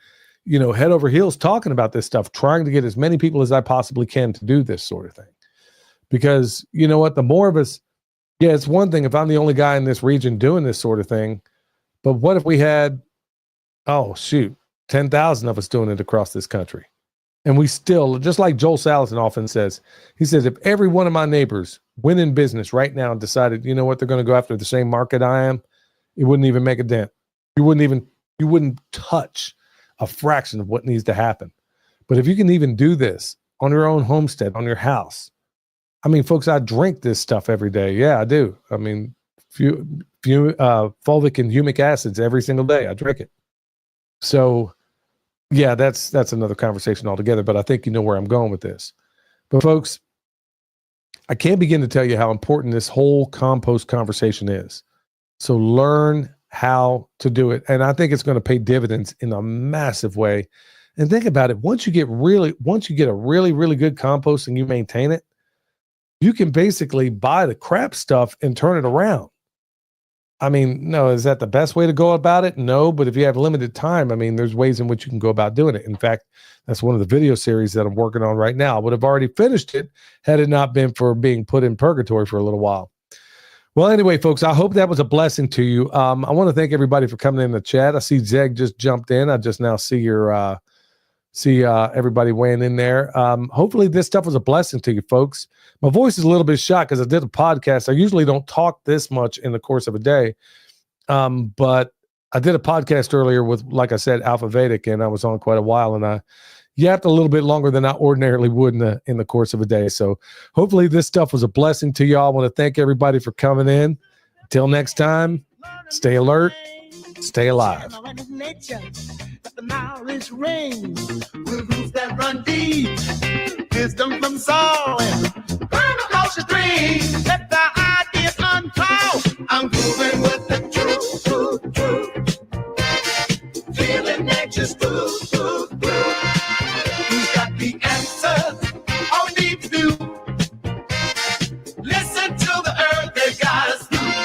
head over heels talking about this stuff, trying to get as many people as I possibly can to do this sort of thing. Because you know what, the more of us, it's one thing if I'm the only guy in this region doing this sort of thing, but what if we had, 10,000 of us doing it across this country? And we still, just like Joel Salatin often says, he says, if every one of my neighbors went in business right now and decided, you know what, they're going to go after the same market I am, it wouldn't even make a dent. You wouldn't touch a fraction of what needs to happen. But if you can even do this on your own homestead, on your house, folks, I drink this stuff every day. Yeah, I do. Fulvic and humic acids every single day. I drink it. So yeah, that's another conversation altogether, but I think you know where I'm going with this. But folks, I can't begin to tell you how important this whole compost conversation is. So learn how to do it. And I think it's going to pay dividends in a massive way. And think about it. Once you get a really, really good compost and you maintain it, you can basically buy the crap stuff and turn it around. I mean, no, is that the best way to go about it? No, but if you have limited time, I mean, there's ways in which you can go about doing it. In fact, that's one of the video series that I'm working on right now. I would have already finished it had it not been for being put in purgatory for a little while. Well, anyway, folks, I hope that was a blessing to you. I want to thank everybody for coming in the chat. I see Zeg just jumped in. I just now see your everybody weighing in there. Hopefully this stuff was a blessing to you, folks. My voice is a little bit shot because I did a podcast. I usually don't talk this much in the course of a day. But I did a podcast earlier with, like I said, Alpha Vedic, and I was on quite a while, and I yapped a little bit longer than I ordinarily would in the course of a day. So hopefully this stuff was a blessing to y'all. I want to thank everybody for coming in. Until next time, stay alert, stay alive. The knowledge rings with roots that run deep. Wisdom from soul and permaculture dreams. Let the ideas unfold. I'm grooving with the truth. Feeling nature's groove. Who's got the answers? All we need to do. Listen to the earth, they got us through.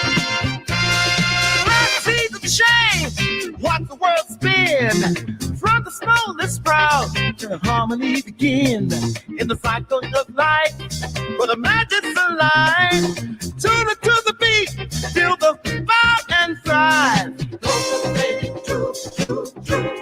Let's see the change. Watch the world spin. From the smallest sprout to harmony begin in the cycle of life. For the magic's alive. Tune it to the beat, feel the vibe and thrive. True.